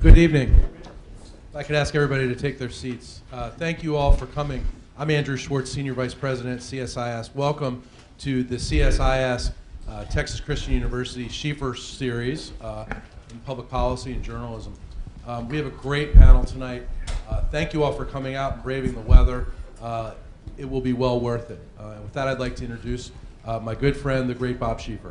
Good evening. If I could ask everybody to take their seats. Thank you all for coming. I'm Andrew Schwartz, Senior Vice President, CSIS. Welcome to the CSIS Texas Christian University Schieffer Series in Public Policy and Journalism. We have a great panel tonight. Thank you all for coming out and braving the weather. It will be well worth it. With that, I'd like to introduce my good friend, the great Bob Schieffer.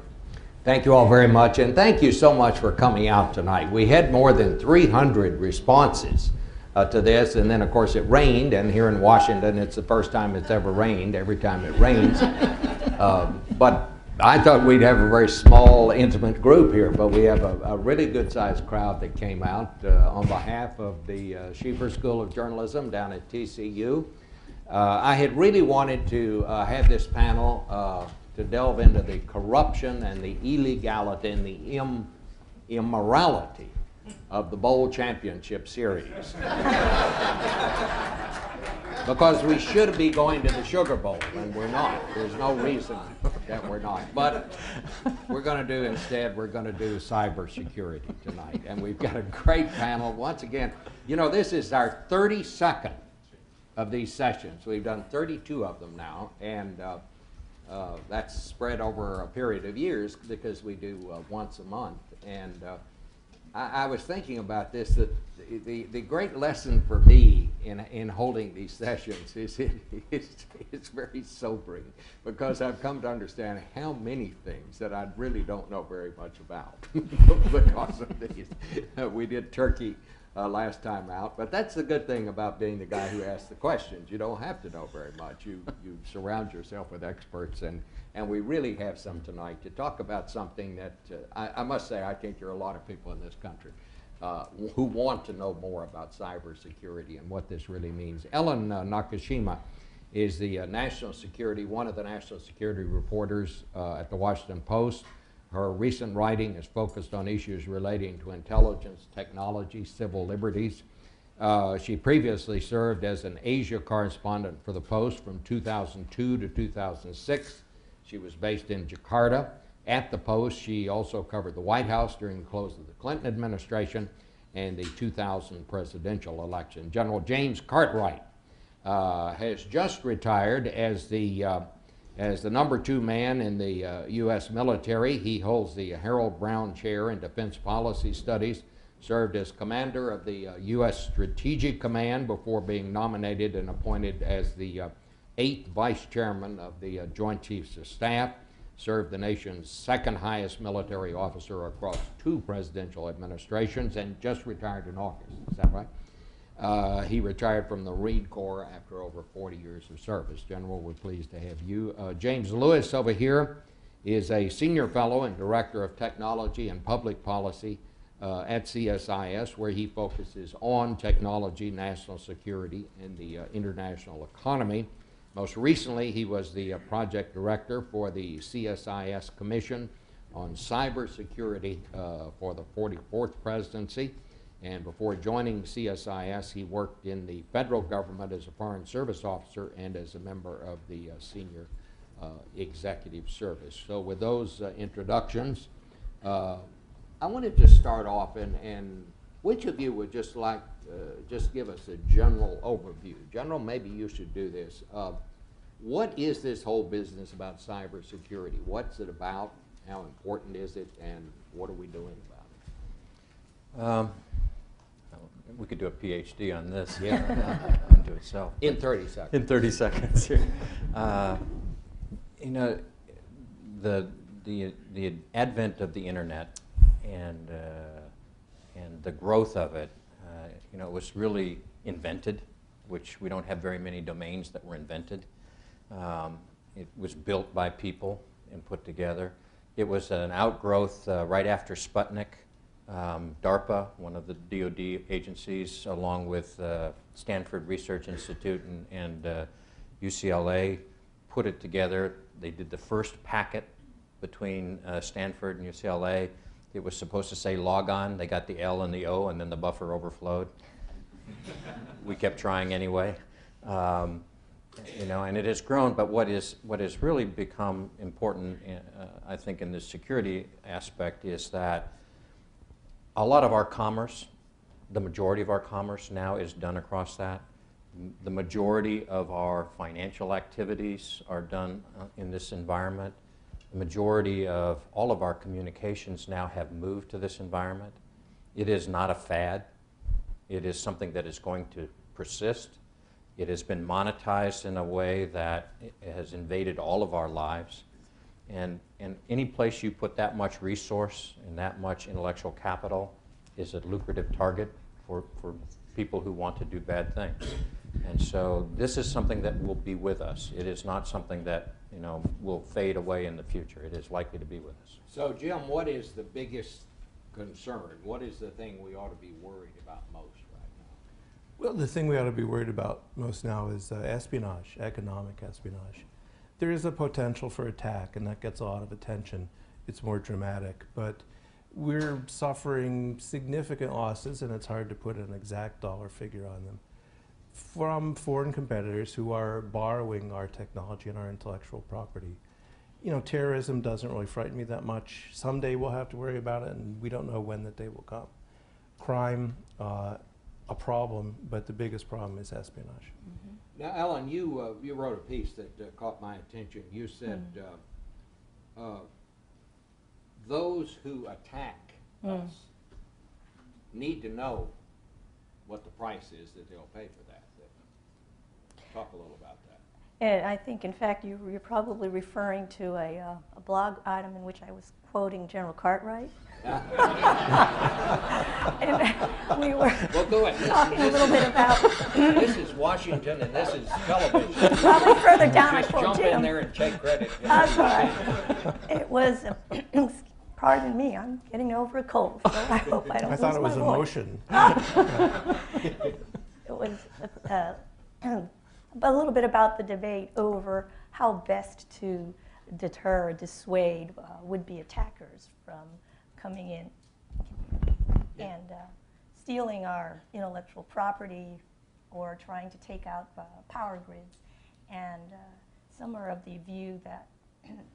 Thank you all very much, and thank you so much for coming out tonight. We had more than 300 responses to this, and then of course it rained, and here in Washington it's the first time it's ever rained, every time it rains. But I thought we'd have a very small, intimate group here, but we have a really good-sized crowd that came out on behalf of the Schieffer School of Journalism down at TCU. I had really wanted to have this panel to delve into the corruption and the illegality and the immorality of the Bowl Championship Series. Because we should be going to the Sugar Bowl, and we're not. There's no reason that we're not. But we're going to do instead, we're going to do cybersecurity tonight. And we've got a great panel. Once again, you know, this is our 32nd of these sessions. We've done 32 of them now, and that's spread over a period of years because we do once a month. And I was thinking about this, that the great lesson for me in holding these sessions is it's very sobering, because I've come to understand how many things that I really don't know very much about because of these. We did Turkey last time out, but that's the good thing about being the guy who asks the questions. You don't have to know very much. You surround yourself with experts, and we really have some tonight to talk about something that I must say, I think there are a lot of people in this country who want to know more about cybersecurity and what this really means. Ellen Nakashima is the one of the national security reporters at the Washington Post. Her recent writing is focused on issues relating to intelligence, technology, civil liberties. She previously served as an Asia correspondent for the Post from 2002 to 2006. She was based in Jakarta. At the Post, she also covered the White House during the close of the Clinton administration and the 2000 presidential election. General James Cartwright has just retired as the number 2 man in the U.S. military. He holds the Harold Brown Chair in Defense Policy Studies, served as commander of the U.S. Strategic Command before being nominated and appointed as the 8th vice chairman of the Joint Chiefs of Staff, served the nation's 2nd highest military officer across 2 presidential administrations, and just retired in August. Is that right? He retired from the Marine Corps after over 40 years of service. General, we're pleased to have you. James Lewis over here is a senior fellow and director of technology and public policy at CSIS, where he focuses on technology, national security, and the international economy. Most recently, he was the project director for the CSIS Commission on Cybersecurity for the 44th presidency. And before joining CSIS, he worked in the federal government as a foreign service officer and as a member of the senior executive service. So with those introductions, I wanted to start off, and which of you would just like just give us a general overview? General, maybe you should do this. What is this whole business about cybersecurity? What's it about? How important is it? And what are we doing about it? We could do a PhD on this. Yeah. Unto itself. In 30 seconds. In 30 seconds. You know, the advent of the internet and the growth of it, you know, was really invented, which we don't have very many domains that were invented. It was built by people and put together. It was an outgrowth right after Sputnik. DARPA, one of the DoD agencies, along with Stanford Research Institute and UCLA, put it together. They did the first packet between Stanford and UCLA. It was supposed to say log on. They got the L and the O, and then the buffer overflowed. We kept trying anyway. You know, and it has grown, but what has really become important, I think, in the security aspect is that a lot of our commerce The majority of our commerce now is done across that. The majority of our financial activities are done in this environment. The majority of all of our communications now have moved to this environment. It is not a fad. It is something that is going to persist. It has been monetized in a way that has invaded all of our lives. And any place you put that much resource and that much intellectual capital is a lucrative target for people who want to do bad things. And so this is something that will be with us. It is not something that will fade away in the future. It is likely to be with us. So, Jim, what is the biggest concern? What is the thing we ought to be worried about most right now? Well, the thing we ought to be worried about most now is espionage, economic espionage. There is a potential for attack, and that gets a lot of attention. It's more dramatic, but we're suffering significant losses, and it's hard to put an exact dollar figure on them, from foreign competitors who are borrowing our technology and our intellectual property. Terrorism doesn't really frighten me that much. Someday we'll have to worry about it, and we don't know when that day will come. Crime, a problem, but the biggest problem is espionage. Mm-hmm. Now, Ellen, you wrote a piece that caught my attention. You said those who attack us need to know what the price is that they'll pay for that. Talk a little about that. And I think, in fact, you're probably referring to a blog item in which I was quoting General Cartwright. And we were talking a little bit about... This is Washington and this is television. Probably further down I Just quote jump Jim. in there and take credit. That's all right. It was, pardon me, I'm getting over a cold, so I hope I don't lose my voice. I thought it was emotion. It was a little bit about the debate over how best to deter, dissuade would-be attackers from coming in and stealing our intellectual property or trying to take out power grids. And some are of the view that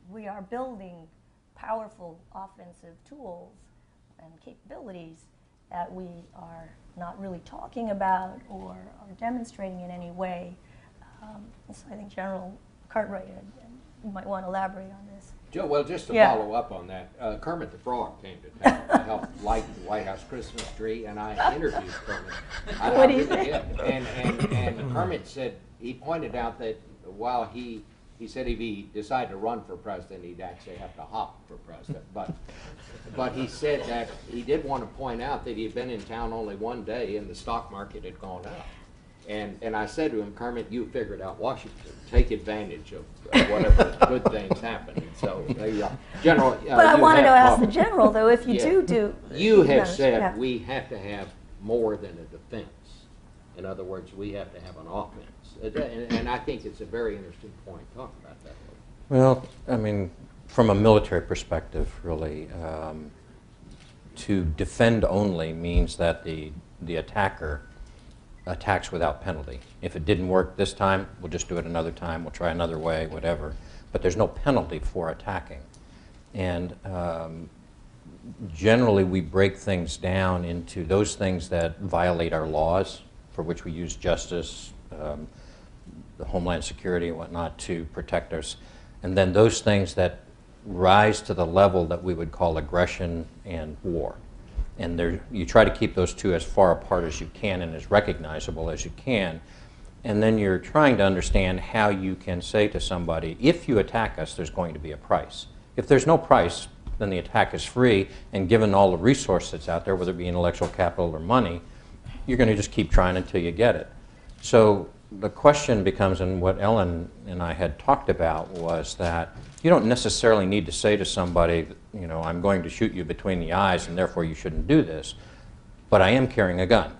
we are building powerful offensive tools and capabilities that we are not really talking about or are demonstrating in any way. So I think General Cartwright, you might want to elaborate on this. Joe, well, just to follow up on that, Kermit the Frog came to town to help light the White House Christmas tree, and I interviewed Kermit. What did he say? And Kermit said, he pointed out that while he said if he decided to run for president, he'd actually have to hop for president. But he said that he did want to point out that he'd been in town only one day and the stock market had gone up. And I said to him, Kermit, you figured out Washington. Take advantage of whatever good things happen. So there you are. General, but I wanted to ask the General, though, if you do... You have said we have to have more than a defense. In other words, we have to have an offense. And I think it's a very interesting point. Talk about that a little. Well, I mean, from a military perspective, really, to defend only means that the attacker attacks without penalty. If it didn't work this time, we'll just do it another time, we'll try another way, whatever. But there's no penalty for attacking. And generally we break things down into those things that violate our laws, for which we use justice, the Homeland Security and whatnot to protect us. And then those things that rise to the level that we would call aggression and war. And you try to keep those two as far apart as you can and as recognizable as you can. And then you're trying to understand how you can say to somebody, if you attack us, there's going to be a price. If there's no price, then the attack is free, and given all the resource that's out there, whether it be intellectual capital or money, you're going to just keep trying until you get it. So the question becomes, and what Ellen and I had talked about was that you don't necessarily need to say to somebody, I'm going to shoot you between the eyes and therefore you shouldn't do this, but I am carrying a gun.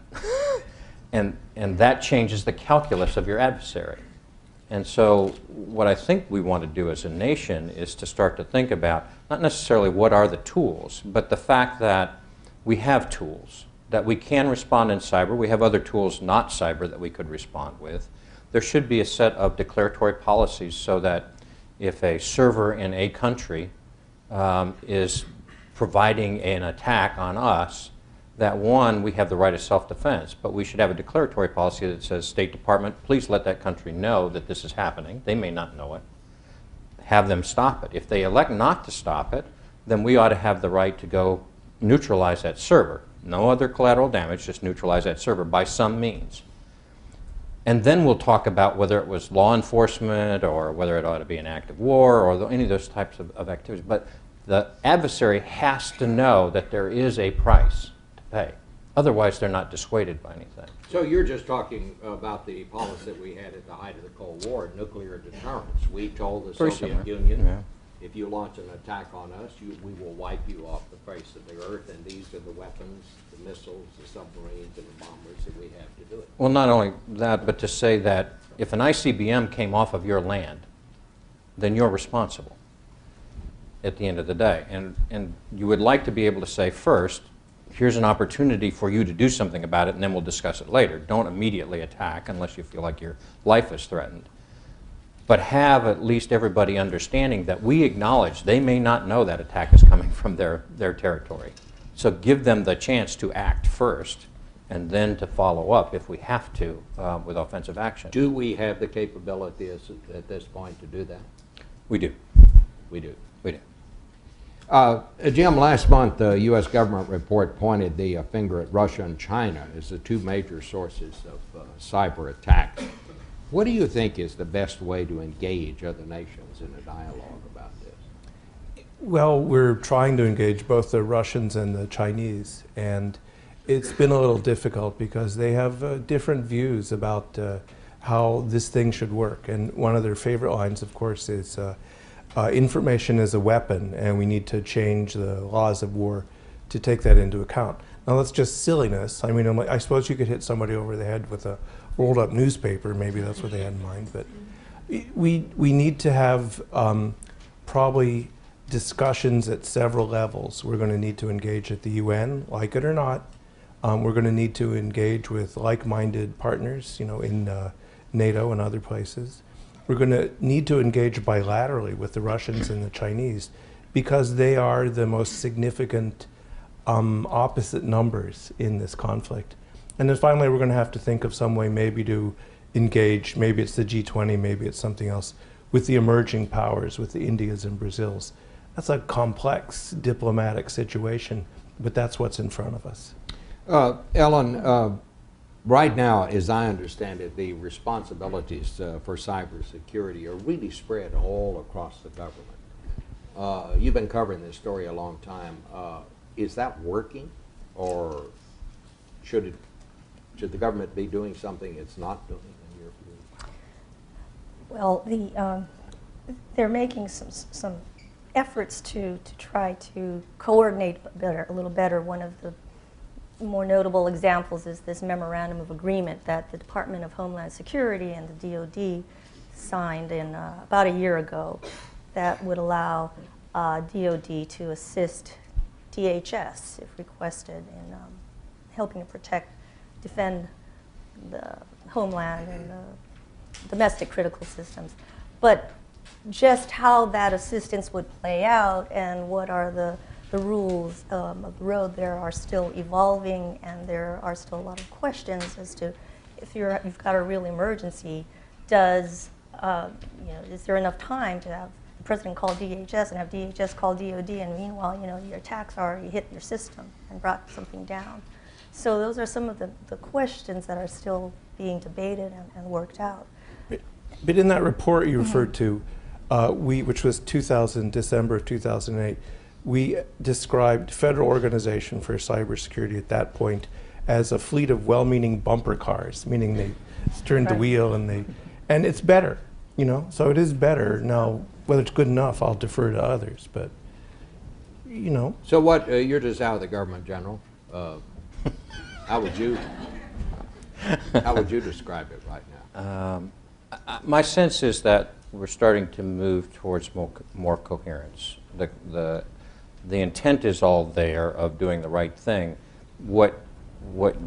and that changes the calculus of your adversary. And so what I think we want to do as a nation is to start to think about not necessarily what are the tools, but the fact that we have tools, that we can respond in cyber. We have other tools not cyber that we could respond with. There should be a set of declaratory policies so that if a server in a country is providing an attack on us, that one, we have the right of self-defense, but we should have a declaratory policy that says, State Department, please let that country know that this is happening. They may not know it. Have them stop it. If they elect not to stop it, then we ought to have the right to go neutralize that server. No other collateral damage, just neutralize that server by some means. And then we'll talk about whether it was law enforcement or whether it ought to be an act of war or any of those types of activities. But the adversary has to know that there is a price to pay. Otherwise, they're not dissuaded by anything. So you're just talking about the policy that we had at the height of the Cold War, nuclear deterrence. We told the Very Soviet similar. Union, Yeah. if you launch an attack on us, we will wipe you off the face of the earth, and these are the weapons, the missiles, the submarines, and the bombers that we have to do it. Well, not only that, but to say that if an ICBM came off of your land, then you're responsible at the end of the day. And you would like to be able to say first, here's an opportunity for you to do something about it, and then we'll discuss it later. Don't immediately attack unless you feel like your life is threatened. But have at least everybody understanding that we acknowledge they may not know that attack is coming from their territory. So give them the chance to act first, and then to follow up if we have to with offensive action. Do we have the capabilities at this point to do that? We do. We do. We do. Jim, last month the U.S. government report pointed the finger at Russia and China as the two major sources of cyber attacks. What do you think is the best way to engage other nations in a dialogue about this? Well, we're trying to engage both the Russians and the Chinese, and it's been a little difficult because they have different views about how this thing should work. And one of their favorite lines, of course, is information is a weapon, and we need to change the laws of war to take that into account. Now, that's just silliness. I mean, I suppose you could hit somebody over the head with a rolled up newspaper, maybe that's what they had in mind, but we need to have probably discussions at several levels. We're going to need to engage at the UN, like it or not. We're going to need to engage with like-minded partners, you know, in NATO and other places. We're going to need to engage bilaterally with the Russians and the Chinese because they are the most significant opposite numbers in this conflict. And then finally, we're going to have to think of some way maybe to engage, maybe it's the G20, maybe it's something else, with the emerging powers, with the Indias and Brazils. That's a complex diplomatic situation, but that's what's in front of us. Ellen, right now, as I understand it, the responsibilities for cybersecurity are really spread all across the government. You've been covering this story a long time. Is that working, or should the government be doing something it's not doing, in your view? Well, they're making some efforts to try to coordinate a little better. One of the more notable examples is this memorandum of agreement that the Department of Homeland Security and the DoD signed in about a year ago that would allow DoD to assist DHS, if requested, in helping to defend the homeland and the domestic critical systems. But just how that assistance would play out and what are the rules of the road there are still evolving, and there are still a lot of questions as to if you've got a real emergency, is there enough time to have the president call DHS and have DHS call DoD, and meanwhile, your attacks already hit your system and brought something down. So those are some of the questions that are still being debated and worked out. But in that report you referred to, which was December of 2008, we described Federal Organization for Cybersecurity at that point as a fleet of well-meaning bumper cars, meaning they turned the wheel and it's better, so it is better. Now, whether it's good enough, I'll defer to others, but, So what, you're just out of the government, General. How would you describe it right now? My sense is that we're starting to move towards more coherence. The intent is all there of doing the right thing. What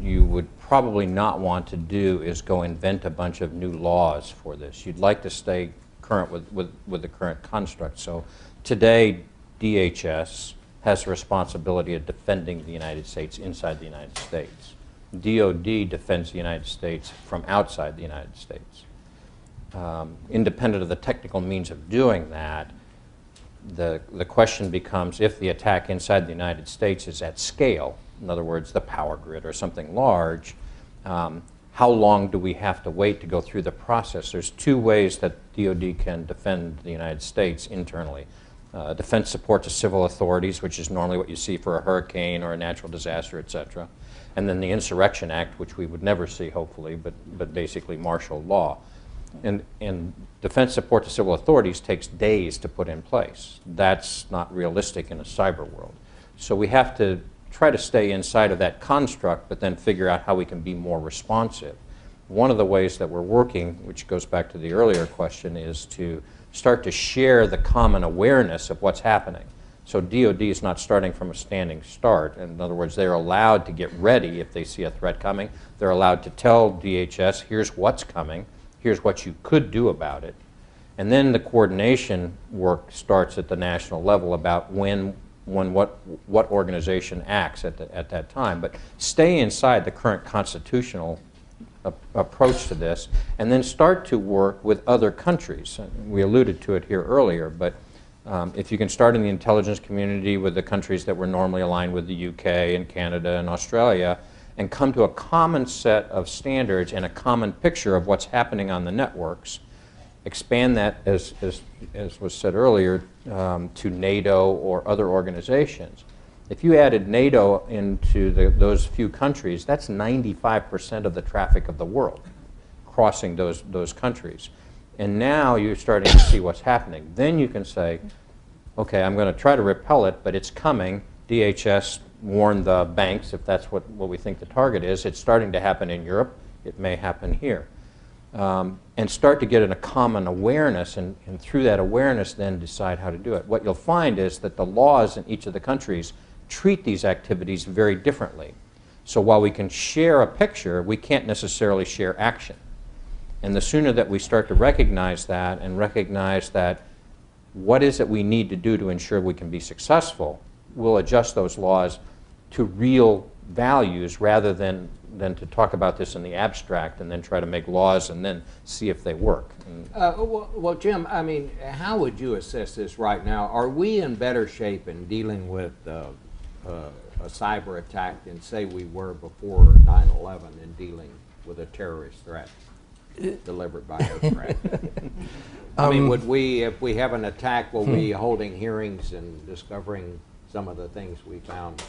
you would probably not want to do is go invent a bunch of new laws for this. You'd like to stay current with the current construct. So today, DHS has the responsibility of defending the United States inside the United States. DoD defends the United States from outside the United States. Independent of the technical means of doing that, the question becomes, if the attack inside the United States is at scale, in other words, the power grid or something large, how long do we have to wait to go through the process? There's two ways that DoD can defend the United States internally. Defense support to civil authorities, which is normally what you see for a hurricane or a natural disaster, et cetera. And then the Insurrection Act, which we would never see, hopefully, but basically martial law. And defense support to civil authorities takes days to put in place. That's not realistic in a cyber world. So we have to try to stay inside of that construct, but then figure out how we can be more responsive. One of the ways that we're working, which goes back to the earlier question, is to start to share the common awareness of what's happening. So DoD is not starting from a standing start. In other words, they're allowed to get ready if they see a threat coming. They're allowed to tell DHS, here's what's coming, here's what you could do about it. And then the coordination work starts at the national level about what organization acts at that time. But stay inside the current constitutional approach to this, and then start to work with other countries. We alluded to it here earlier, but if you can start in the intelligence community with the countries that were normally aligned with the UK and Canada and Australia, and come to a common set of standards and a common picture of what's happening on the networks, expand that, as was said earlier, to NATO or other organizations. If you added NATO into those few countries, that's 95% of the traffic of the world crossing those countries. And now you're starting to see what's happening. Then you can say, okay, I'm going to try to repel it, but it's coming. DHS warned the banks, if that's what we think the target is. It's starting to happen in Europe. It may happen here. And start to get in a common awareness, and through that awareness then decide how to do it. What you'll find is that the laws in each of the countries treat these activities very differently. So while we can share a picture, we can't necessarily share action. And the sooner that we start to recognize that, and recognize that what is it we need to do to ensure we can be successful, we'll adjust those laws to real values rather than to talk about this in the abstract and then try to make laws and then see if they work. Well, Jim, I mean, how would you assess this right now? Are we in better shape in dealing with a cyber attack than, say, we were before 9/11 in dealing with a terrorist threat delivered by aircraft? I mean, would we, if we have an attack, will we be holding hearings and discovering some of the things we found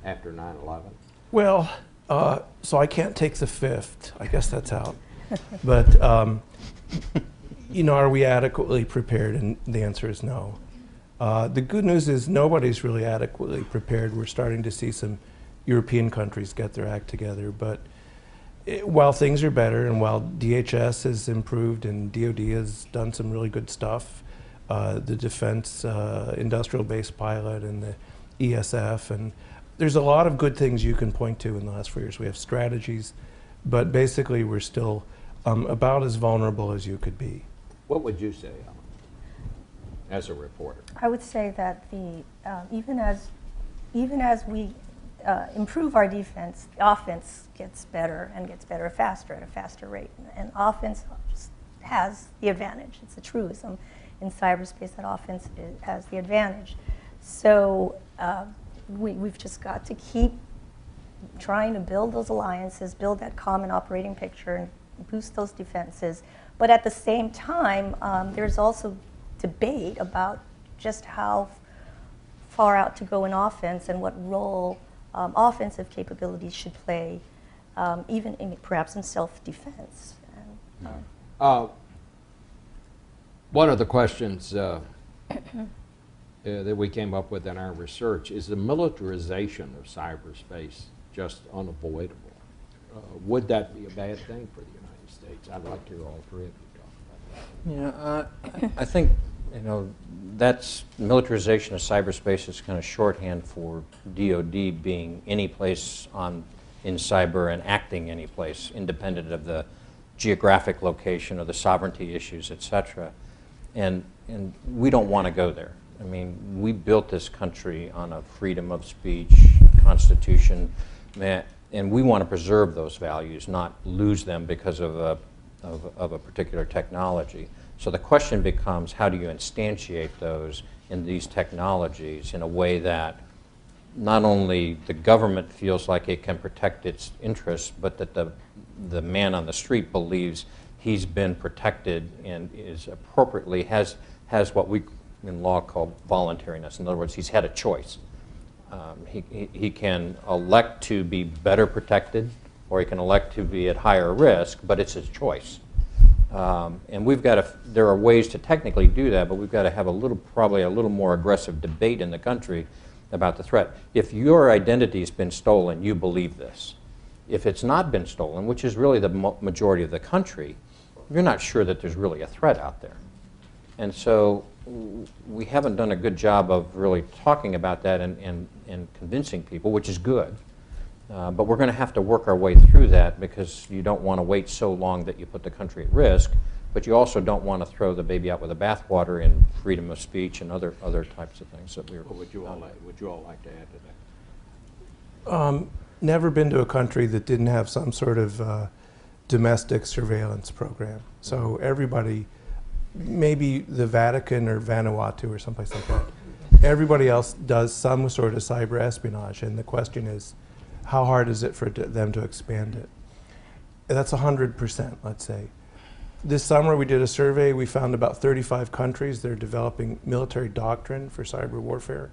after 9/11? Well, so I can't take the fifth. I guess that's out. But, you know, are we adequately prepared? And the answer is no. The good news is nobody's really adequately prepared. We're starting to see some European countries get their act together. But while things are better, and while DHS has improved and DoD has done some really good stuff, the Defense Industrial Base Pilot and the ESF, and there's a lot of good things you can point to in the last 4 years. We have strategies, but basically we're still about as vulnerable as you could be. What would you say, Ellen, as a reporter? I would say that even as we improve our defense, the offense gets better and gets better faster at a faster rate. And offense has the advantage. It's a truism in cyberspace that offense has the advantage. So we've just got to keep trying to build those alliances, build that common operating picture, and boost those defenses. But at the same time, there's also debate about just how far out to go in offense and what role offensive capabilities should play, even perhaps in self-defense. One of the questions that we came up with in our research is the militarization of cyberspace just unavoidable. Would that be a bad thing for the United States? I'd like to hear all three of you talk about that. Yeah, I think, you know, that's militarization of cyberspace is kind of shorthand for DoD being any place in cyber and acting any place, independent of the geographic location or the sovereignty issues, et cetera. And we don't want to go there. I mean, we built this country on a freedom of speech, Constitution, and we want to preserve those values, not lose them because of a particular technology. So the question becomes, how do you instantiate those in these technologies in a way that not only the government feels like it can protect its interests, but that the man on the street believes he's been protected and is appropriately has what we in law call voluntariness. In other words, he's had a choice. He can elect to be better protected, or he can elect to be at higher risk, but it's his choice. And we've got to, there are ways to technically do that, but we've got to have probably a little more aggressive debate in the country about the threat. If your identity has been stolen, you believe this. If it's not been stolen, which is really the majority of the country, you're not sure that there's really a threat out there. And so we haven't done a good job of really talking about that and convincing people, which is good. But we're going to have to work our way through that, because you don't want to wait so long that you put the country at risk, but you also don't want to throw the baby out with the bathwater in freedom of speech and other types of things that we're. What would you all like to add to that? Never been to a country that didn't have some sort of domestic surveillance program. So everybody, maybe the Vatican or Vanuatu or someplace like that, everybody else does some sort of cyber espionage, and the question is, how hard is it for them to expand it? That's 100%, let's say. This summer we did a survey. We found about 35 countries that are developing military doctrine for cyber warfare.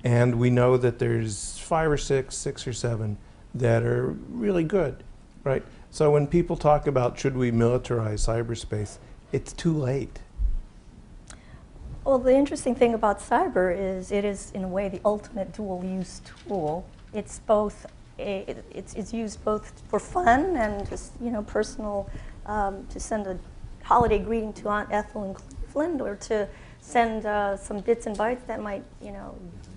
And we know that there's 5 or 6 or 7 that are really good, right? So when people talk about should we militarize cyberspace, it's too late. Well, the interesting thing about cyber is it is, in a way, the ultimate dual-use tool. It's both it's used both for fun and just, personal, to send a holiday greeting to Aunt Ethel in Cleveland, or to send some bits and bytes that might,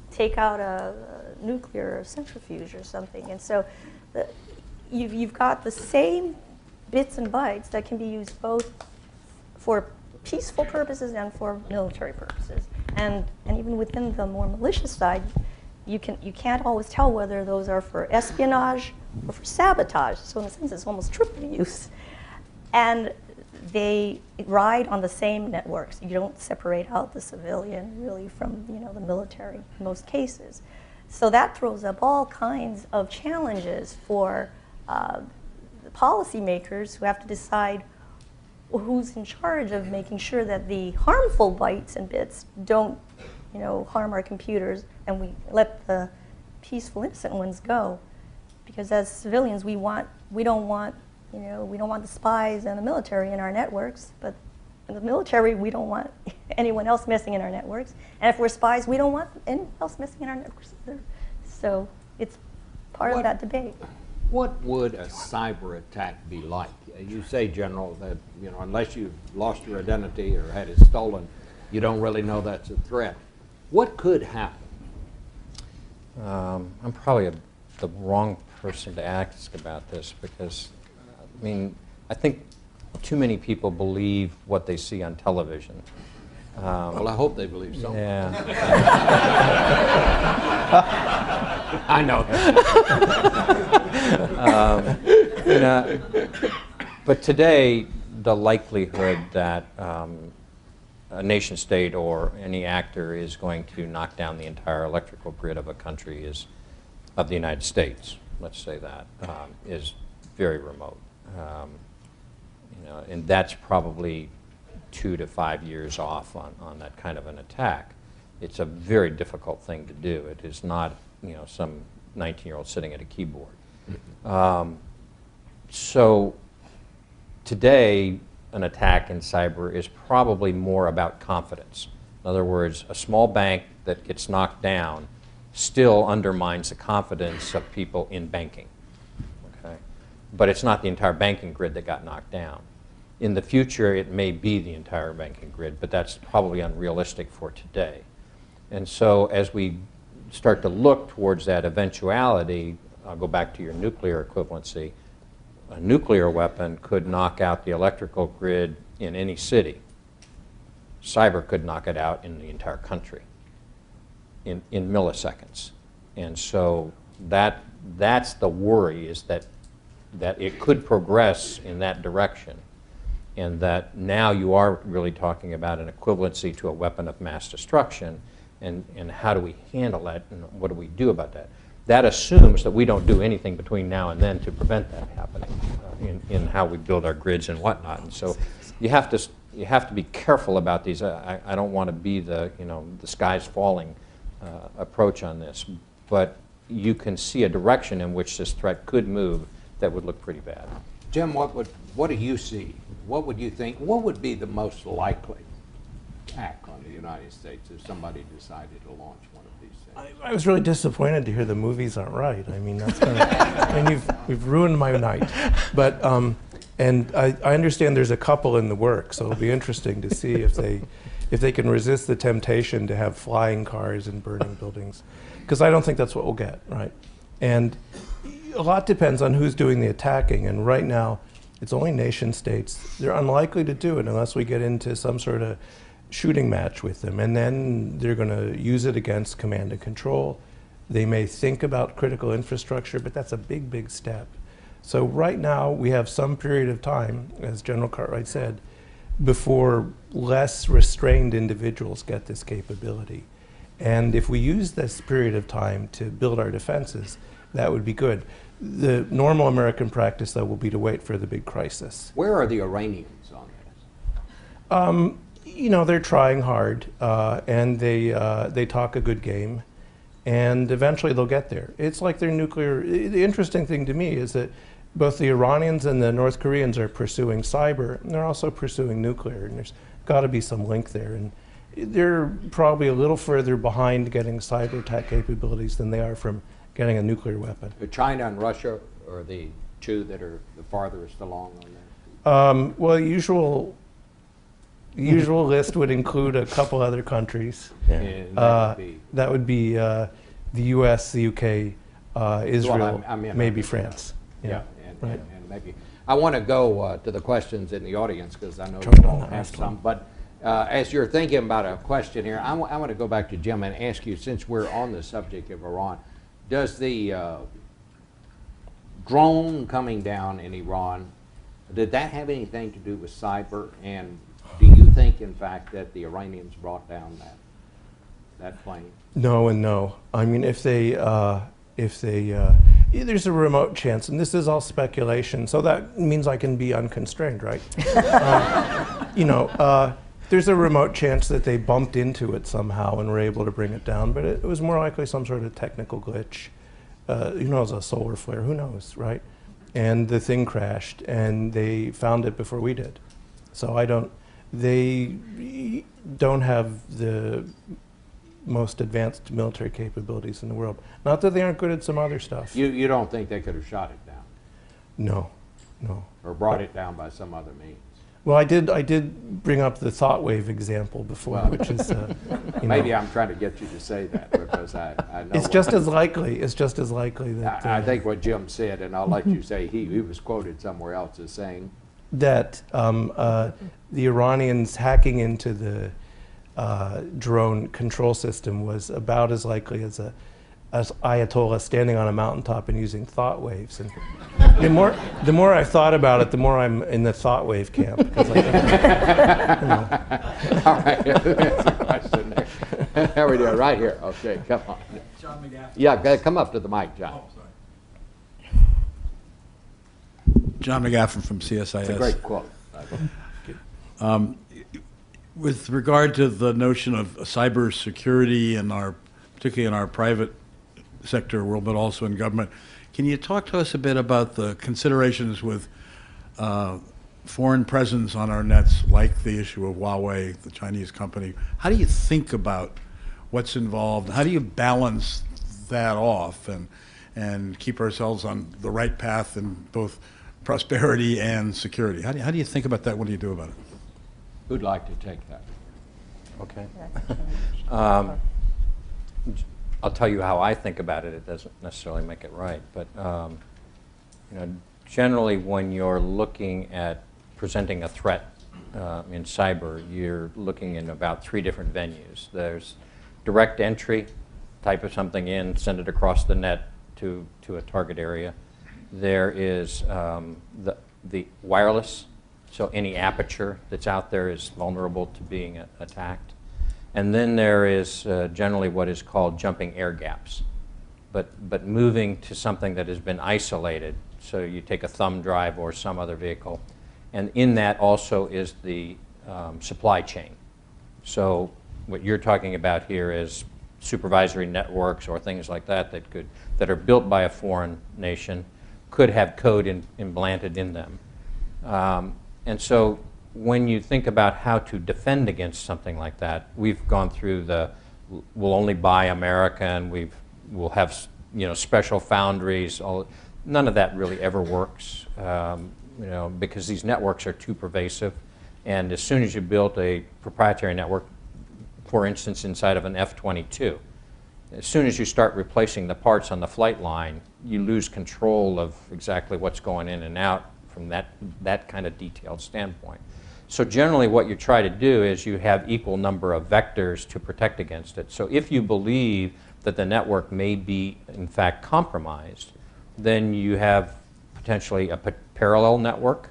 take out a nuclear centrifuge or something. And so you've got the same bits and bytes that can be used both for peaceful purposes and for military purposes. And even within the more malicious side, you can't always tell whether those are for espionage or for sabotage. So in a sense, it's almost triple use. And they ride on the same networks. You don't separate out the civilian really from the military in most cases. So that throws up all kinds of challenges for the policymakers who have to decide who's in charge of making sure that the harmful bytes and bits don't harm our computers, and we let the peaceful, innocent ones go. Because as civilians, we don't want the spies and the military in our networks, but in the military, we don't want anyone else messing in our networks. And if we're spies, we don't want anyone else messing in our networks either. So it's part of that debate. What would a cyber attack be like? You say, General, that unless you've lost your identity or had it stolen, you don't really know that's a threat. What could happen? I'm probably the wrong person to ask about this, because, I think too many people believe what they see on television. Well, I hope they believe so. Yeah. I know. But today, the likelihood that a nation state or any actor is going to knock down the entire electrical grid of a country of the United States, let's say that, is very remote. And that's probably 2 to 5 years off on that kind of an attack. It's a very difficult thing to do. It is not, some 19-year-old sitting at a keyboard. So today, an attack in cyber is probably more about confidence. In other words, a small bank that gets knocked down still undermines the confidence of people in banking. Okay? But it's not the entire banking grid that got knocked down. In the future, it may be the entire banking grid, but that's probably unrealistic for today. And so as we start to look towards that eventuality, I'll go back to your nuclear equivalency, a nuclear weapon could knock out the electrical grid in any city. Cyber could knock it out in the entire country. in milliseconds. And so that's the worry, is that it could progress in that direction, and that now you are really talking about an equivalency to a weapon of mass destruction, and how do we handle that, and what do we do about that? That assumes that we don't do anything between now and then to prevent that happening in how we build our grids and whatnot. And so you have to be careful about these. I don't want to be the sky's falling approach on this, but you can see a direction in which this threat could move that would look pretty bad. Jim, what do you see? What would you think? What would be the most likely attack on the United States if somebody decided to launch one of these things? I was really disappointed to hear the movies aren't right. I mean, that's kind of, and you've ruined my night. But and I understand there's a couple in the works, so it'll be interesting to see if they can resist the temptation to have flying cars and burning buildings, because I don't think that's what we'll get, right? And a lot depends on who's doing the attacking, and right now it's only nation states. They're unlikely to do it unless we get into some sort of shooting match with them, and then they're going to use it against command and control. They may think about critical infrastructure, but that's a big, big step. So right now we have some period of time, as General Cartwright said, before less restrained individuals get this capability. And if we use this period of time to build our defenses, that would be good. The normal American practice, though, will be to wait for the big crisis. Where are the Iranians on this? You know, they're trying hard, and they talk a good game, and eventually they'll get there. It's like their nuclear. The interesting thing to me is that both the Iranians and the North Koreans are pursuing cyber, and they're also pursuing nuclear, and there's got to be some link there. And they're probably a little further behind getting cyber attack capabilities than they are from getting a nuclear weapon. China and Russia are the two that are the farthest along on that? Well, usual list would include a couple other countries. Yeah. And That would be the U.S., the U.K., Israel, I mean, maybe France. Yeah, right. and maybe. I want to go to the questions in the audience because I know Try you to all not have ask some. But as you're thinking about a question here, I want to go back to Jim and ask you, since we're on the subject of Iran, does the drone coming down in Iran, did that have anything to do with cyber? And do you think, in fact, that the Iranians brought down that plane? No and no. I mean, if they there's a remote chance, and this is all speculation, so that means I can be unconstrained, right? There's a remote chance that they bumped into it somehow and were able to bring it down, but it was more likely some sort of technical glitch. Who knows, a solar flare, who knows, right? And the thing crashed, and they found it before we did. So they don't have the most advanced military capabilities in the world. Not that they aren't good at some other stuff. You don't think they could have shot it down? No. Or brought it down by some other means? Well, I did bring up the thought wave example before, which is, Maybe I'm trying to get you to say that because I know. It's just as likely. It's just as likely that. I think what Jim said, and I'll let you say, he was quoted somewhere else as saying that the Iranians hacking into the drone control system was about as likely as Ayatollah standing on a mountaintop and using thought waves. And the more I thought about it, the more I'm in the thought wave camp. I think, All right, that's the question there. There we go, right here. Okay, come on. John McGaffey. Yeah, come up to the mic, John. Oh, sorry. John McGaffey from CSIS. It's a great quote. With regard to the notion of cybersecurity particularly in our private sector world, but also in government, can you talk to us a bit about the considerations with foreign presence on our nets, like the issue of Huawei, the Chinese company? How do you think about what's involved? How do you balance that off and keep ourselves on the right path in both prosperity and security? How do you think about that? What do you do about it? Who'd like to take that? Okay. I'll tell you how I think about it. It doesn't necessarily make it right, but generally, when you're looking at presenting a threat in cyber, you're looking in about 3 different venues. There's direct entry, type of something in, send it across the net to a target area. There is the wireless, so any aperture that's out there is vulnerable to being attacked. And then there is generally what is called jumping air gaps, but moving to something that has been isolated. So you take a thumb drive or some other vehicle, and in that also is the supply chain. So what you're talking about here is supervisory networks or things like that that are built by a foreign nation, could have code implanted in them. And so when you think about how to defend against something like that, we've gone through we'll only buy American, we'll have special foundries. None of that really ever works, because these networks are too pervasive. And as soon as you build a proprietary network, for instance, inside of an F-22, as soon as you start replacing the parts on the flight line, you lose control of exactly what's going in and out from that kind of detailed standpoint. So generally what you try to do is you have equal number of vectors to protect against it. So if you believe that the network may be in fact compromised, then you have potentially a parallel network,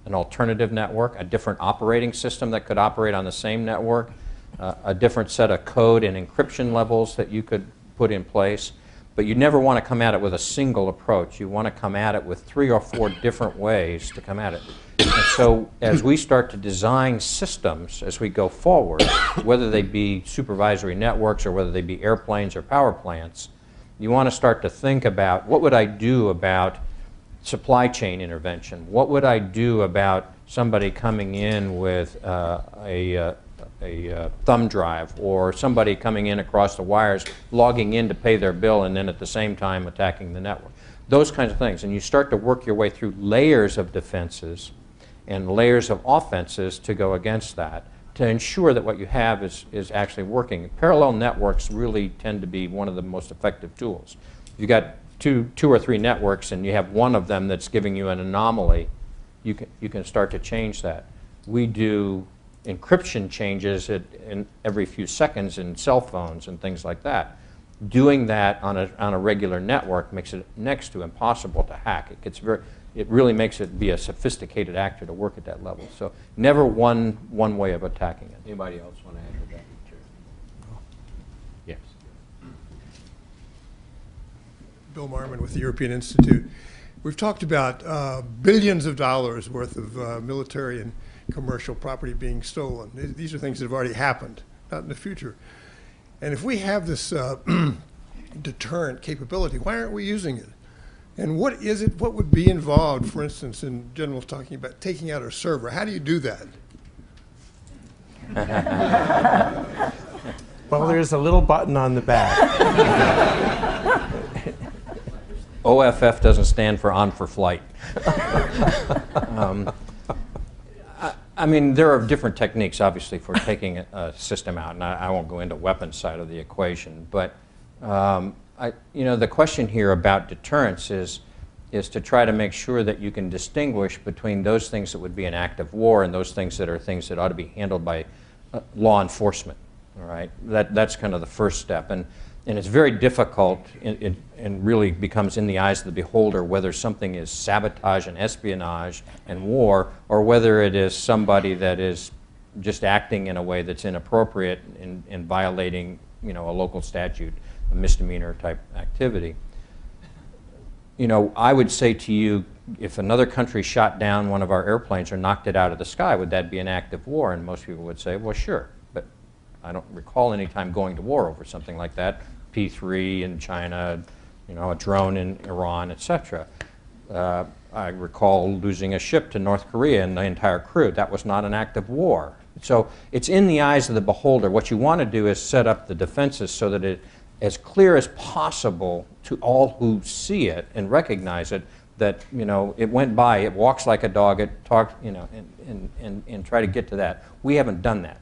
an alternative network, a different operating system that could operate on the same network, a different set of code and encryption levels that you could put in place. But you never want to come at it with a single approach. You want to come at it with 3 or 4 different ways to come at it. And so as we start to design systems as we go forward, whether they be supervisory networks or whether they be airplanes or power plants, you want to start to think about, what would I do about supply chain intervention? What would I do about somebody coming in with a thumb drive, or somebody coming in across the wires, logging in to pay their bill, and then at the same time attacking the network? Those kinds of things. And you start to work your way through layers of defenses and layers of offenses to go against that, to ensure that what you have is actually working. Parallel networks really tend to be one of the most effective tools. You've got two or three networks and you have one of them that's giving you an anomaly, you can start to change that. We do encryption changes in every few seconds in cell phones and things like that. Doing that on a regular network makes it next to impossible to hack. It really makes it be a sophisticated actor to work at that level. So never one way of attacking it. Anybody else want to add to that? Yes. Bill Marmon with the European Institute. We've talked about billions of dollars worth of military and commercial property being stolen. These are things that have already happened, not in the future. And if we have this deterrent capability, why aren't we using it? And what is it, what would be involved, for instance, in General talking about taking out our server? How do you do that? Well, there's a little button on the back. OFF doesn't stand for on for flight. I mean, there are different techniques, obviously, for taking a system out, and I won't go into weapons side of the equation, but the question here about deterrence is to try to make sure that you can distinguish between those things that would be an act of war and those things that are things that ought to be handled by law enforcement. All right, that's kind of the first step, and it's very difficult, and really becomes in the eyes of the beholder whether something is sabotage and espionage and war, or whether it is somebody that is just acting in a way that's inappropriate and violating, a local statute, a misdemeanor type activity. I would say to you, if another country shot down one of our airplanes or knocked it out of the sky, would that be an act of war? And most people would say, well, sure. But I don't recall any time going to war over something like that. P-3 in China, a drone in Iran, etc. I recall losing a ship to North Korea and the entire crew. That was not an act of war. So it's in the eyes of the beholder. What you want to do is set up the defenses so that it as clear as possible to all who see it and recognize it, that it went by, it walks like a dog, it talks, and try to get to that. We haven't done that.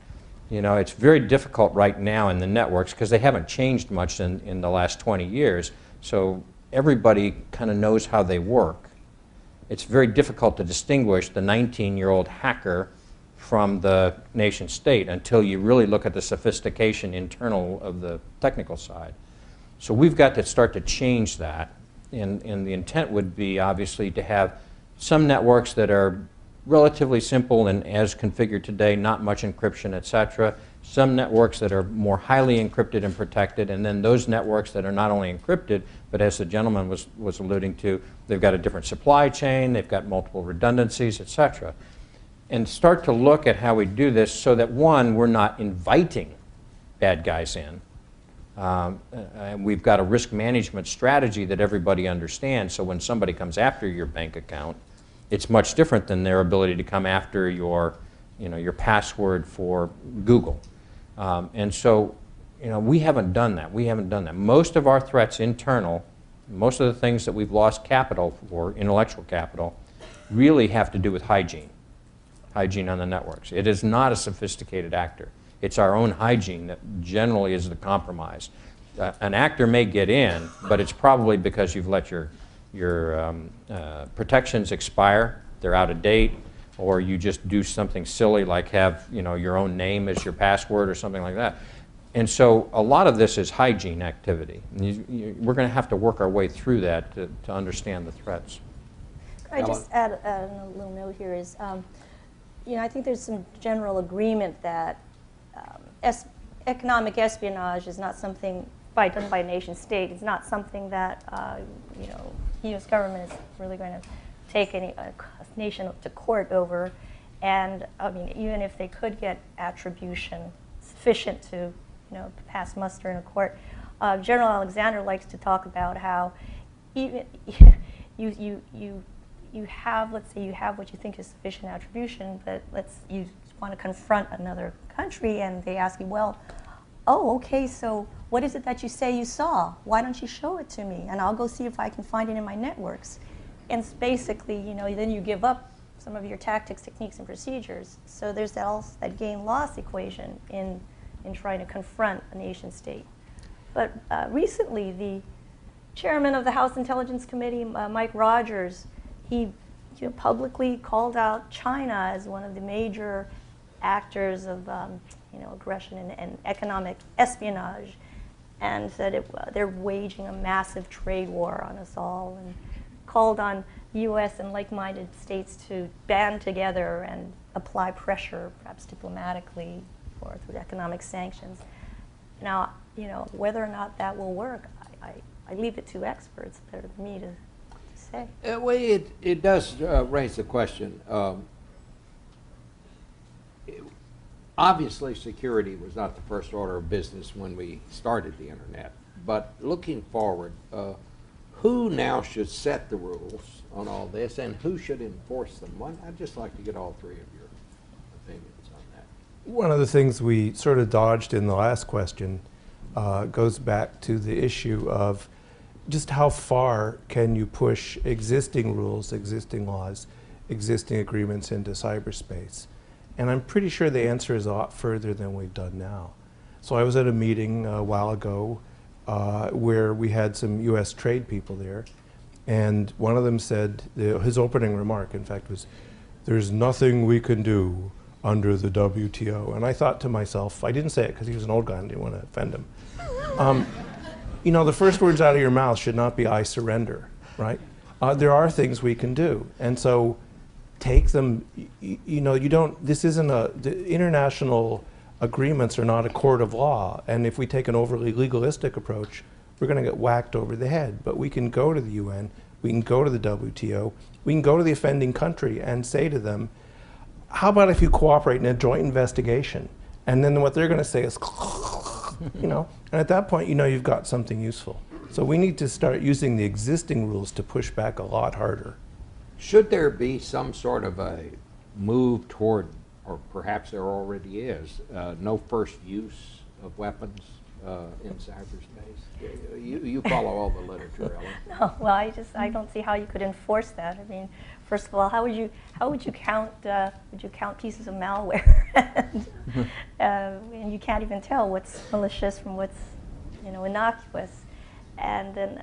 It's very difficult right now in the networks because they haven't changed much in the last 20 years. So everybody kind of knows how they work. It's very difficult to distinguish the 19-year-old hacker from the nation state until you really look at the sophistication internal of the technical side. So we've got to start to change that, and the intent would be obviously to have some networks that are relatively simple and as configured today, not much encryption, et cetera. Some networks that are more highly encrypted and protected, and then those networks that are not only encrypted, but as the gentleman was alluding to, they've got a different supply chain, they've got multiple redundancies, et cetera. And start to look at how we do this so that, one, we're not inviting bad guys in. And we've got a risk management strategy that everybody understands, so when somebody comes after your bank account, it's much different than their ability to come after your, your password for Google. And so, we haven't done that. We haven't done that. Most of our threats internal, most of the things that we've lost capital for, intellectual capital, really have to do with hygiene on the networks. It is not a sophisticated actor. It's our own hygiene that generally is the compromise. An actor may get in, but it's probably because you've let your protections expire, they're out of date, or you just do something silly like have your own name as your password or something like that. And so a lot of this is hygiene activity. We're going to have to work our way through that to understand the threats. Could I just add a little note here is, I think there's some general agreement that economic espionage is not something done by a nation state. It's not something that the U.S. government is really going to take a nation to court over. And I mean, even if they could get attribution sufficient to pass muster in a court, General Alexander likes to talk about how even you have, let's say you have what you think is sufficient attribution, but you want to confront another country and they ask you, well, oh, okay, so what is it that you say you saw? Why don't you show it to me? And I'll go see if I can find it in my networks. And it's basically, then you give up some of your tactics, techniques, and procedures. So there's that gain-loss equation in trying to confront a nation state. But recently, the chairman of the House Intelligence Committee, Mike Rogers, he publicly called out China as one of the major actors of aggression and economic espionage, and said they're waging a massive trade war on us all, and called on U.S. and like-minded states to band together and apply pressure, perhaps diplomatically or through economic sanctions. Now, whether or not that will work, I leave it to experts better than me to say. Well, it does raise the question. Obviously, security was not the first order of business when we started the internet. But looking forward, who now should set the rules on all this, and who should enforce them? I'd just like to get all three of your opinions on that. One of the things we sort of dodged in the last question goes back to the issue of just how far can you push existing rules, existing laws, existing agreements into cyberspace. And I'm pretty sure the answer is a lot further than we've done now. So I was at a meeting a while ago where we had some US trade people there, and one of them said, his opening remark, in fact, was, "There's nothing we can do under the WTO." And I thought to myself, I didn't say it because he was an old guy and didn't want to offend him. The first words out of your mouth should not be, "I surrender," right? There are things we can do. And so take them, this isn't the international agreements are not a court of law. And if we take an overly legalistic approach, we're going to get whacked over the head. But we can go to the UN, we can go to the WTO, we can go to the offending country and say to them, how about if you cooperate in a joint investigation? And then what they're going to say is, and at that point, you've got something useful. So we need to start using the existing rules to push back a lot harder. Should there be some sort of a move toward, or perhaps there already is, no first use of weapons in cyberspace? You follow all the literature, Ellen. No, well, I don't see how you could enforce that. I mean, first of all, how would you count pieces of malware? And you can't even tell what's malicious from what's innocuous. And then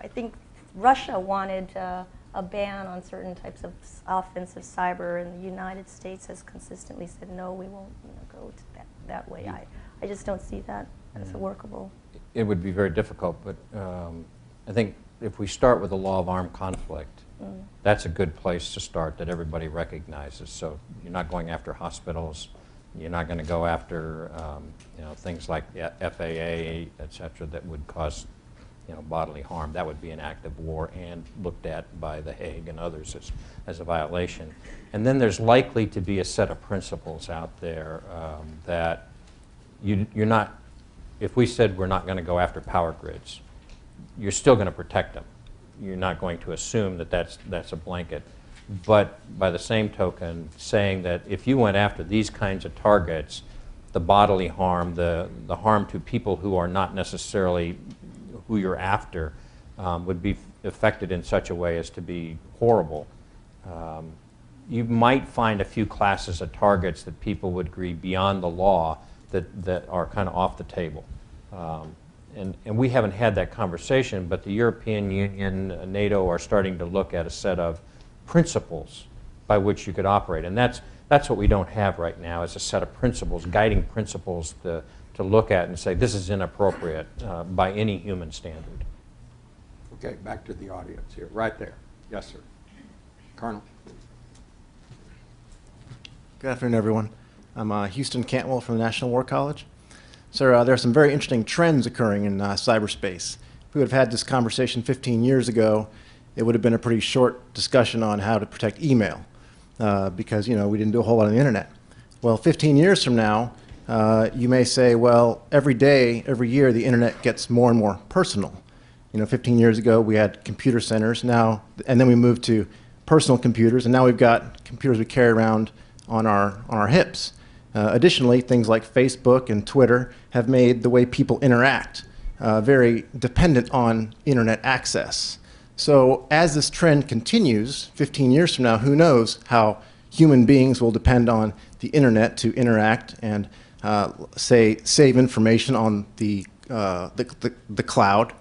I think Russia wanted a ban on certain types of offensive cyber, and the United States has consistently said, no, we won't go to that way. I just don't see that as a workable it would be very difficult, but I think if we start with the law of armed conflict, that's a good place to start that everybody recognizes. So you're not going after hospitals, you're not going to go after things like the FAA, et cetera, that would cause bodily harm. That would be an act of war and looked at by The Hague and others as a violation. And then there's likely to be a set of principles out there that you're not, if we said we're not going to go after power grids, you're still going to protect them. You're not going to assume that that's a blanket. But by the same token, saying that if you went after these kinds of targets, the bodily harm, the harm to people who are not necessarily who you're after would be affected in such a way as to be horrible. You might find a few classes of targets that people would agree beyond the law that are kind of off the table. And we haven't had that conversation, but the European Union, NATO are starting to look at a set of principles by which you could operate. And that's what we don't have right now, is a set of principles, guiding principles to look at and say this is inappropriate by any human standard. Okay, back to the audience here, right there. Yes, sir. Colonel. Good afternoon, everyone. I'm Houston Cantwell from the National War College. Sir, there are some very interesting trends occurring in cyberspace. If we would have had this conversation 15 years ago, it would have been a pretty short discussion on how to protect email because, we didn't do a whole lot on the internet. Well, 15 years from now, you may say, well, every day, every year, the internet gets more and more personal. 15 years ago, we had computer centers now, and then we moved to personal computers, and now we've got computers we carry around on our hips. Additionally, things like Facebook and Twitter have made the way people interact very dependent on internet access. So as this trend continues, 15 years from now, who knows how human beings will depend on the internet to interact and save information on the cloud.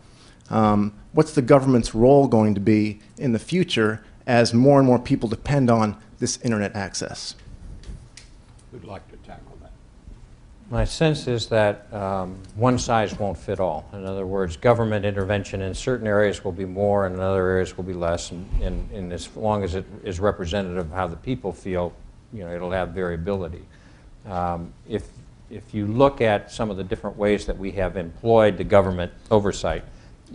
What's the government's role going to be in the future as more and more people depend on this internet access? Who'd like to tackle that? My sense is that one size won't fit all. In other words, government intervention in certain areas will be more and in other areas will be less. And as long as it is representative of how the people feel, it'll have variability. If you look at some of the different ways that we have employed the government oversight,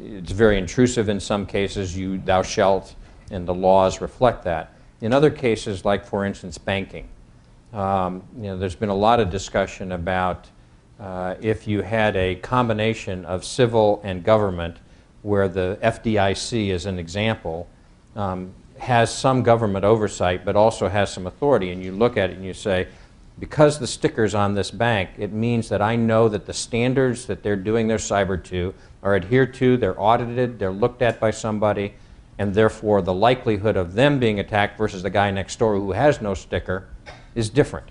it's very intrusive in some cases, thou shalt, and the laws reflect that. In other cases, like for instance banking, there's been a lot of discussion about if you had a combination of civil and government, where the FDIC, as an example, has some government oversight but also has some authority, and you look at it and you say, because the sticker's on this bank, it means that I know that the standards that they're doing their cyber to are adhered to, they're audited, they're looked at by somebody, and therefore the likelihood of them being attacked versus the guy next door who has no sticker is different.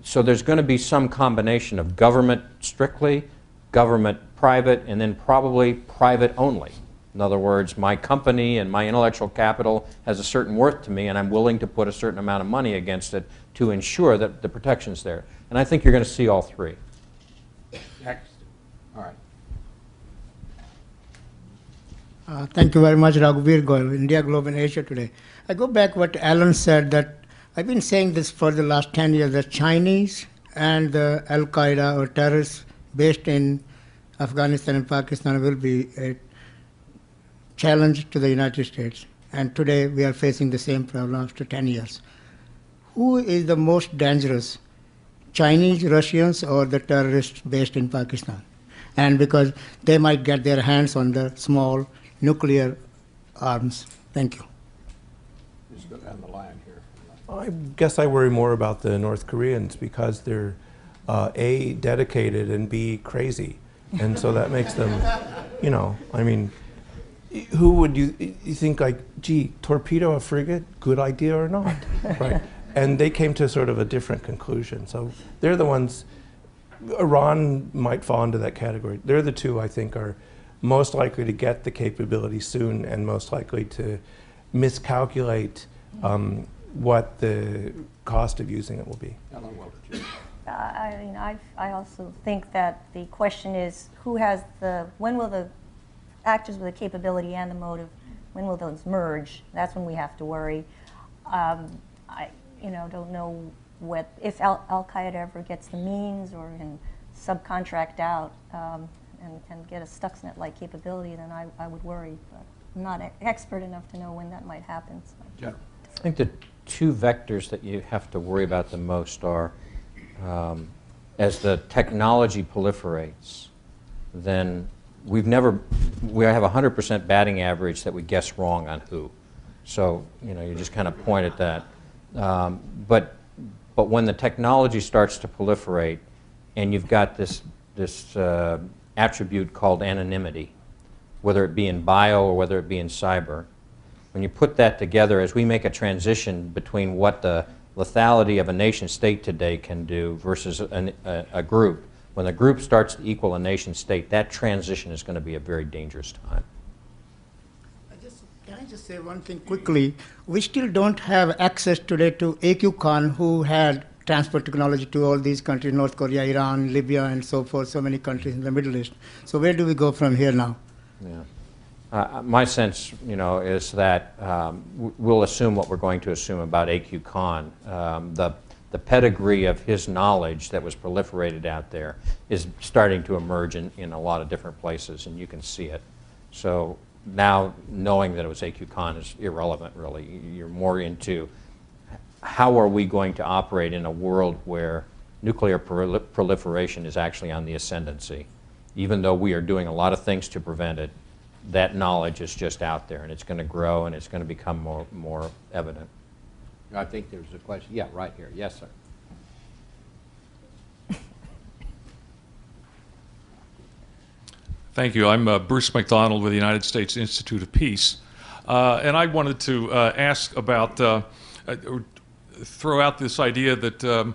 So there's going to be some combination of government strictly, government private, and then probably private only. In other words, my company and my intellectual capital has a certain worth to me, and I'm willing to put a certain amount of money against it to ensure that the protection's there. And I think you're going to see all three. Next. All right. Thank you very much, Raghuveer Goyal, India, Globe and Asia Today. I go back what Alan said, that I've been saying this for the last 10 years, that Chinese and the Al-Qaeda or terrorists based in Afghanistan and Pakistan will be a challenge to the United States. And today we are facing the same problem after 10 years. Who is the most dangerous, Chinese, Russians, or the terrorists based in Pakistan? And because they might get their hands on the small nuclear arms. Thank you. Just go down the line here. I guess I worry more about the North Koreans because they're A, dedicated, and B, crazy. And so that makes them, who would you think, like, gee, torpedo a frigate, good idea or not, right? And they came to sort of a different conclusion. So they're the ones, Iran might fall into that category. They're the two I think are most likely to get the capability soon and most likely to miscalculate what the cost of using it will be. Ellen Wilder. I also think that the question is when will the actors with the capability and the motive, when will those merge? That's when we have to worry. I don't know if Al-Qaeda ever gets the means or can subcontract out and get a Stuxnet-like capability, then I would worry. But I'm not expert enough to know when that might happen. So Yeah. I think the two vectors that you have to worry about the most are as the technology proliferates, then we have a 100% batting average that we guess wrong on who. So, you just kind of point at that. But when the technology starts to proliferate and you've got this attribute called anonymity, whether it be in bio or whether it be in cyber, when you put that together, as we make a transition between what the lethality of a nation state today can do versus a group, when the group starts to equal a nation state, that transition is going to be a very dangerous time. Can I just say one thing quickly? We still don't have access today to AQCon, who had transport technology to all these countries, North Korea, Iran, Libya, and so forth, so many countries in the Middle East. So where do we go from here now? Yeah. My sense, is that we'll assume what we're going to assume about AQCon. The pedigree of his knowledge that was proliferated out there is starting to emerge in a lot of different places, and you can see it. So now knowing that it was AQCon is irrelevant, really. You're more into how are we going to operate in a world where nuclear proliferation is actually on the ascendancy. Even though we are doing a lot of things to prevent it, that knowledge is just out there, and it's going to grow, and it's going to become more evident. I think there's a question. Yeah, right here. Yes, sir. Thank you. I'm Bruce McDonald with the United States Institute of Peace. And I wanted to ask about, or throw out this idea that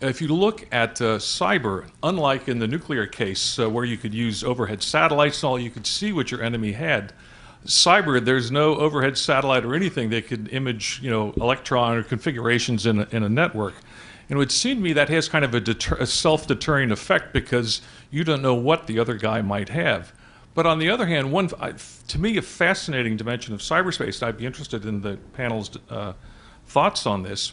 if you look at cyber, unlike in the nuclear case where you could use overhead satellites and all, you could see what your enemy had. Cyber, there's no overhead satellite or anything that could image, electron or configurations in a network. And it would seem to me that has kind of a self-deterring effect because you don't know what the other guy might have. But on the other hand, to me, a fascinating dimension of cyberspace, and I'd be interested in the panel's thoughts on this,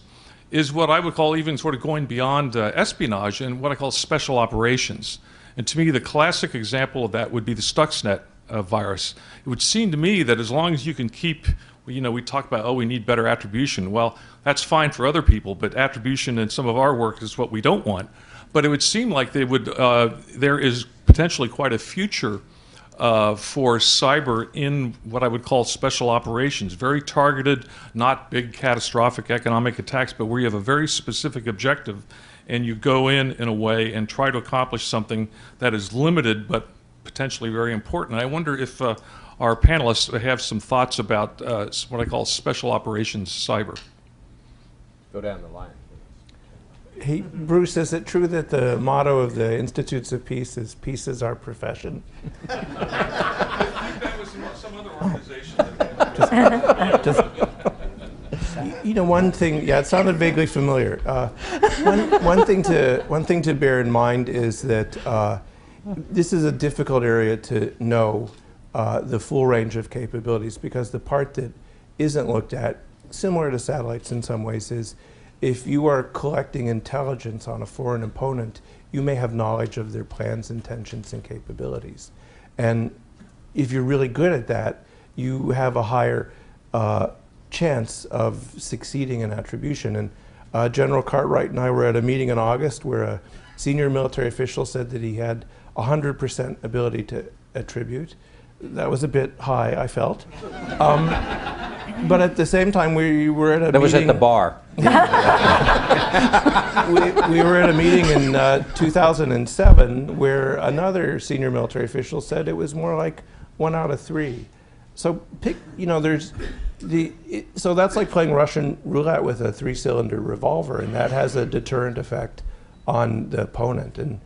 is what I would call even sort of going beyond espionage and what I call special operations. And to me, the classic example of that would be the Stuxnet virus. It would seem to me that as long as you can keep, we talk about, we need better attribution. Well, that's fine for other people, but attribution in some of our work is what we don't want. But it would seem like there is potentially quite a future for cyber in what I would call special operations, very targeted, not big catastrophic economic attacks, but where you have a very specific objective and you go in a way and try to accomplish something that is limited but potentially very important. I wonder if our panelists have some thoughts about what I call special operations cyber. Go down the line. Hey, Bruce, is it true that the motto of the Institutes of Peace is "Peace is our profession"? I think that was some other organization. One thing, it sounded vaguely familiar. One thing to bear in mind is that this is a difficult area to know the full range of capabilities, because the part that isn't looked at, similar to satellites in some ways, is if you are collecting intelligence on a foreign opponent, you may have knowledge of their plans, intentions, and capabilities. And if you're really good at that, you have a higher chance of succeeding in attribution. And General Cartwright and I were at a meeting in August where a senior military official said that he had 100% ability to attribute. That was a bit high, I felt. But at the same time, we were at a meeting. That was at the bar. we were at a meeting in 2007 where another senior military official said it was more like 1 out of 3. So so that's like playing Russian roulette with a 3-cylinder revolver, and that has a deterrent effect on the opponent. And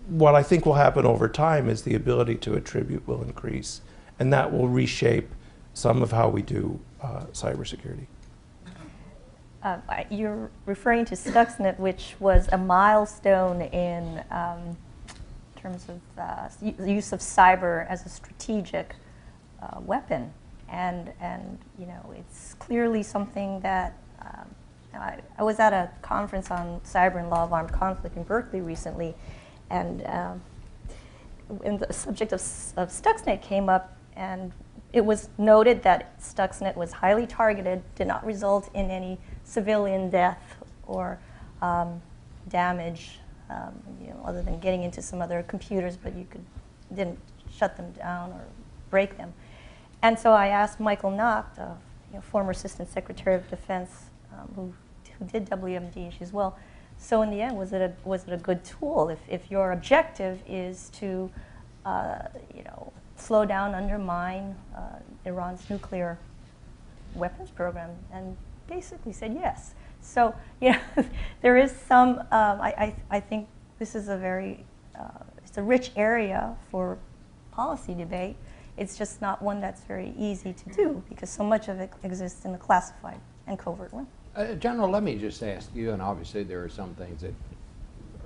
what I think will happen over time is the ability to attribute will increase, and that will reshape some of how we do cybersecurity. You're referring to Stuxnet, which was a milestone in terms of the use of cyber as a strategic weapon, and it's clearly something that I was at a conference on cyber and law of armed conflict in Berkeley recently, and the subject of Stuxnet came up, and it was noted that Stuxnet was highly targeted, did not result in any civilian death or damage, other than getting into some other computers, but you didn't shut them down or break them. And so I asked Michael Nacht, former Assistant Secretary of Defense, who did WMD issues well. So in the end, was it a good tool? If your objective is to, slow down, undermine Iran's nuclear weapons program, and basically said yes. So there is some. I think this is it's a rich area for policy debate. It's just not one that's very easy to do because so much of it exists in the classified and covert realm. General, let me just ask you, and obviously there are some things that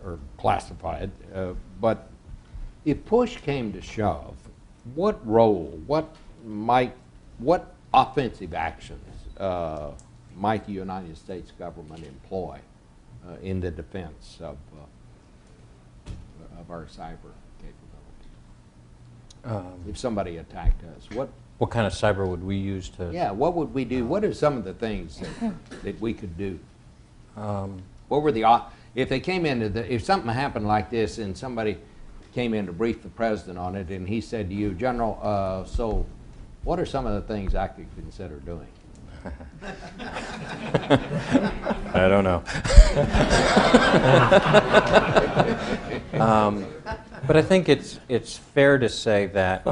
are classified, but if push came to shove, what role, what offensive actions might the United States government employ in the defense of our cyber capabilities? If somebody attacked us, What kind of cyber would we use to? Yeah, what would we do? What are some of the things that we could do? What were if they came if something happened like this and somebody came in to brief the president on it and he said to you, General, so what are some of the things I could consider doing? I don't know. But I think it's fair to say that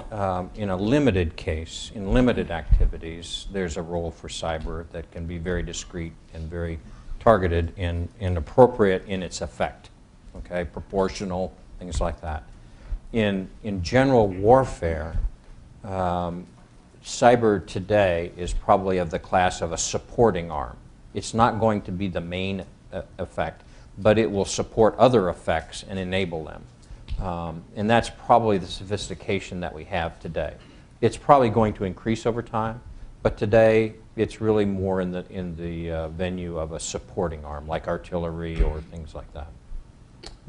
in a limited case, in limited activities, there's a role for cyber that can be very discreet and very targeted and appropriate in its effect, okay, proportional, things like that. In general warfare, cyber today is probably of the class of a supporting arm. It's not going to be the main effect, but it will support other effects and enable them. And that's probably the sophistication that we have today. It's probably going to increase over time, but today it's really more in the venue of a supporting arm, like artillery or things like that.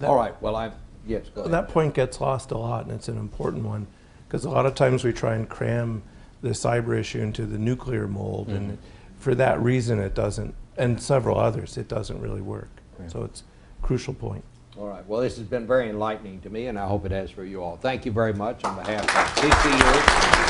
All right. Well, yes, go ahead. That point gets lost a lot, and it's an important one, because a lot of times we try and cram the cyber issue into the nuclear mold, and for that reason it doesn't, and several others, it doesn't really work. Yeah. So it's a crucial point. All right. Well, this has been very enlightening to me, and I hope it has for you all. Thank you very much on behalf of CCU.